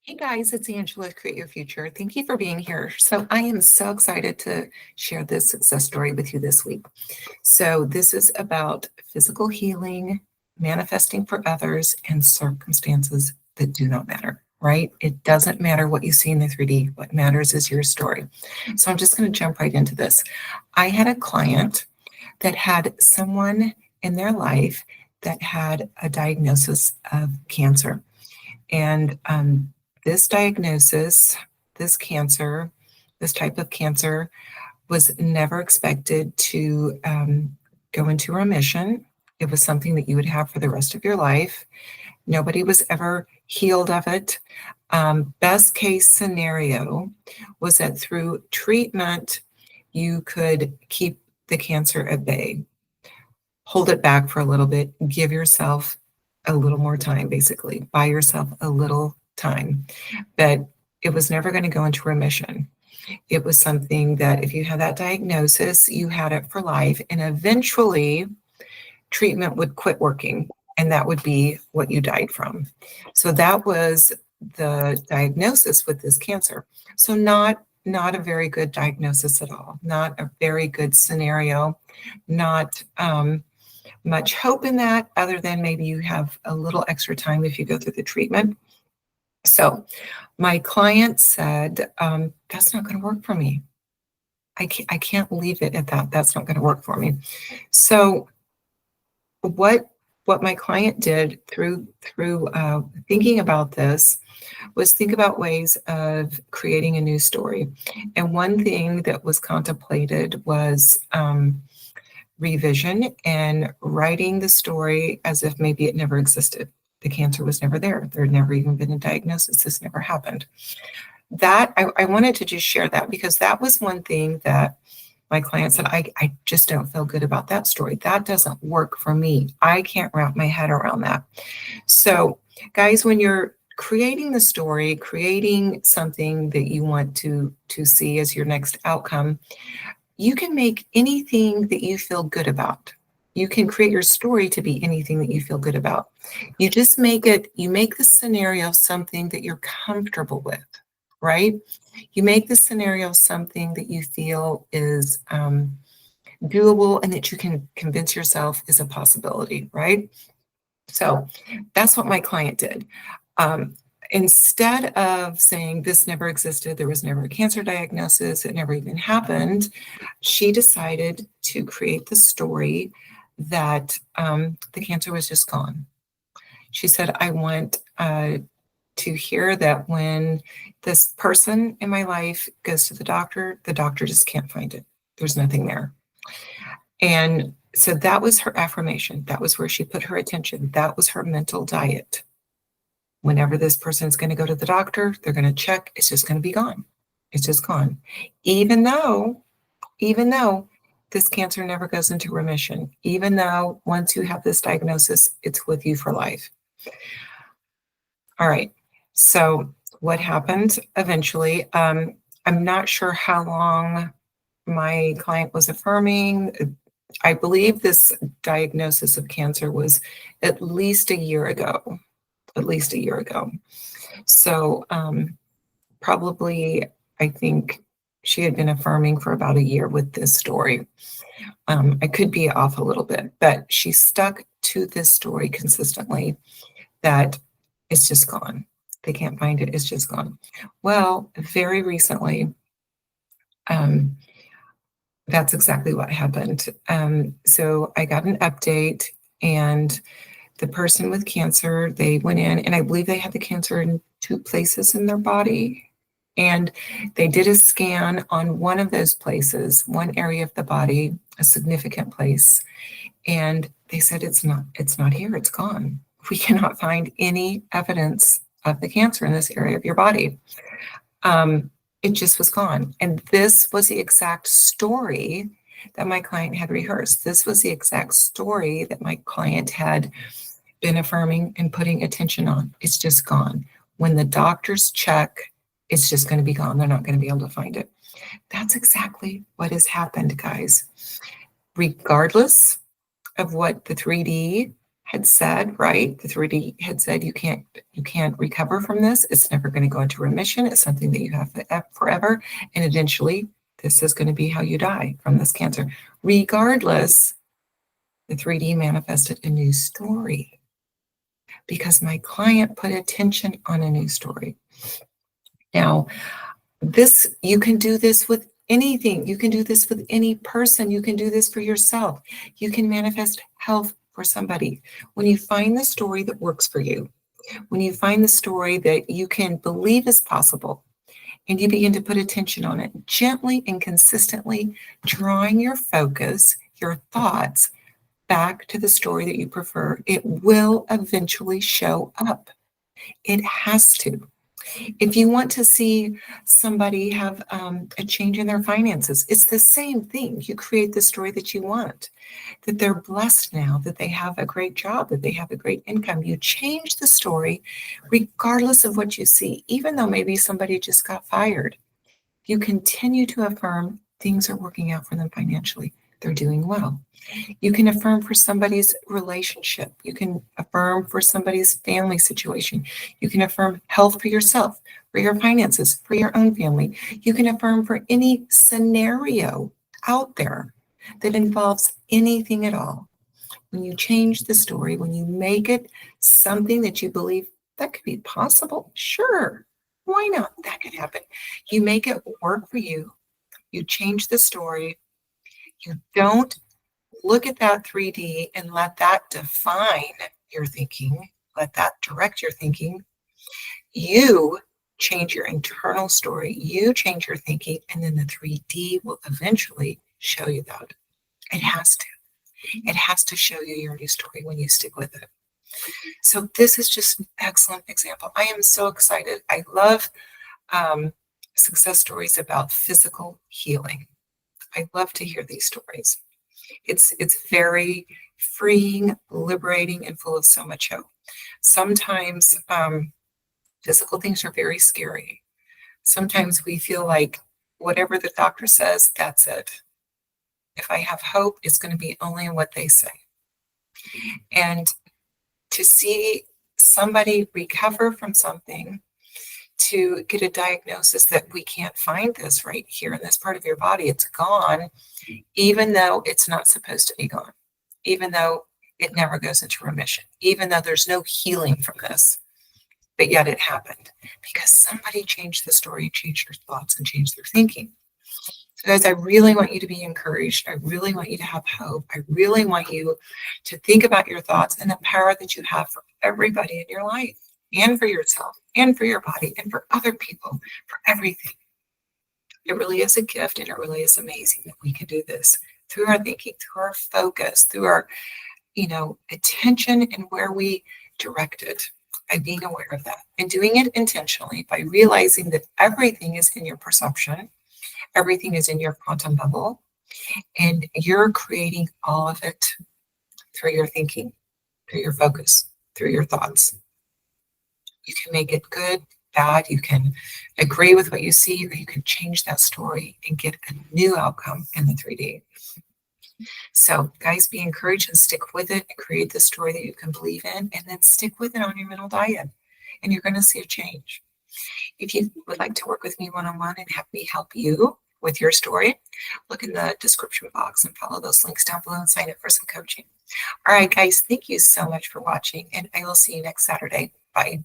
Hey guys, it's Angela, Create Your Future. Thank you for being here. So I am so excited to share this success story with you this week. So this is about physical healing, manifesting for others, and circumstances that do not matter, right? It doesn't matter what you see in the 3D. What matters is your story. So I'm just going to jump right into this. I had a client that had someone in their life that had a diagnosis of cancer. And this diagnosis, this cancer, this type of cancer was never expected to go into remission. It was something that you would have for the rest of your life. Nobody was ever healed of it. Best case scenario was that through treatment, you could keep the cancer at bay, hold it back for a little bit, give yourself a little more time, basically, buy yourself a little time. But it was never going to go into remission. It was something that if you had that diagnosis, you had it for life, and eventually treatment would quit working, and that would be what you died from. So that was the diagnosis with this cancer. So not a very good diagnosis at all, not a very good scenario, not much hope in that, other than maybe you have a little extra time if you go through the treatment. So my client said, that's not going to work for me. I can't leave it at that. That's not going to work for me. So what my client did through thinking about this was think about ways of creating a new story. And one thing that was contemplated was revision and writing the story as if maybe it never existed. The cancer was never there. There had never even been a diagnosis. This never happened. That I wanted to just share that because that was one thing that my client said, I just don't feel good about that story. That doesn't work for me. I can't wrap my head around that. So guys, when you're creating the story, creating something that you want to see as your next outcome, you can make anything that you feel good about. You can create your story to be anything that you feel good about. You just make the scenario something that you're comfortable with, right? You make the scenario something that you feel is doable and that you can convince yourself is a possibility, right? So that's what my client did. Instead of saying this never existed, there was never a cancer diagnosis, it never even happened, she decided to create the story that the cancer was just gone. She said, I want to hear that when this person in my life goes to the doctor just can't find it. There's nothing there. And so that was her affirmation. That was where she put her attention. That was her mental diet. Whenever this person is going to go to the doctor, they're going to check, it's just going to be gone. It's just gone. Even though this cancer never goes into remission, even though once you have this diagnosis, it's with you for life. All right. So what happened eventually? I'm not sure how long my client was affirming. I believe this diagnosis of cancer was at least a year ago. So probably, I think she had been affirming for about a year with this story. I could be off a little bit, but she stuck to this story consistently that it's just gone. They can't find it. It's just gone. Well, very recently, that's exactly what happened. So I got an update, and the person with cancer, they went in, and I believe they had the cancer in 2 places in their body. And they did a scan on one of those places, one area of the body, a significant place. And they said, it's not here, it's gone. We cannot find any evidence of the cancer in this area of your body. It just was gone. And this was the exact story that my client had rehearsed. This was the exact story that my client had been affirming and putting attention on. It's just gone. When the doctors check, it's just going to be gone. They're not going to be able to find it. That's exactly what has happened, guys. Regardless of what the 3D had said, right? The 3D had said you can't recover from this. It's never going to go into remission. It's something that you have forever. And eventually, this is going to be how you die from this cancer. Regardless, the 3D manifested a new story because my client put attention on a new story. Now, you can do this with anything. You can do this with any person. You can do this for yourself. You can manifest health for somebody. When you find the story that works for you, when you find the story that you can believe is possible, and you begin to put attention on it, gently and consistently drawing your focus, your thoughts back to the story that you prefer, it will eventually show up. It has to. If you want to see somebody have a change in their finances, it's the same thing. You create the story that you want, that they're blessed now, that they have a great job, that they have a great income. You change the story regardless of what you see, even though maybe somebody just got fired. You continue to affirm things are working out for them financially. They're doing well. You can affirm for somebody's relationship. You can affirm for somebody's family situation. You can affirm health for yourself, for your finances, for your own family. You can affirm for any scenario out there that involves anything at all. When you change the story, when you make it something that you believe that could be possible, sure, why not? That could happen. You make it work for you. You change the story. You don't look at that 3D and let that define your thinking, let that direct your thinking. You change your internal story, you change your thinking, and then the 3D will eventually show you that. It has to. It has to show you your new story when you stick with it. So this is just an excellent example. I am so excited. I love success stories about physical healing. I love to hear these stories. It's very freeing, liberating, and full of so much hope. Sometimes physical things are very scary. Sometimes we feel like whatever the doctor says, that's it. If I have hope, it's going to be only in what they say. And to see somebody recover from something, to get a diagnosis that we can't find this right here in this part of your body, it's gone, even though it's not supposed to be gone, even though it never goes into remission, even though there's no healing from this, but yet it happened because somebody changed the story, changed their thoughts, and changed their thinking. So guys, I really want you to be encouraged. I really want you to have hope. I really want you to think about your thoughts and the power that you have for everybody in your life, and for yourself, and for your body, and for other people, for everything. It really is a gift, and it really is amazing that we can do this through our thinking, through our focus, through our, attention and where we direct it, by being aware of that and doing it intentionally, by realizing that everything is in your perception, everything is in your quantum bubble, and you're creating all of it through your thinking, through your focus, through your thoughts. You can make it good, bad, you can agree with what you see, or you can change that story and get a new outcome in the 3D. So guys, be encouraged and stick with it and create the story that you can believe in, and then stick with it on your mental diet, and you're going to see a change. If you would like to work with me one-on-one and have me help you with your story, look in the description box and follow those links down below and sign up for some coaching. All right, guys, thank you so much for watching, and I will see you next Saturday. Bye.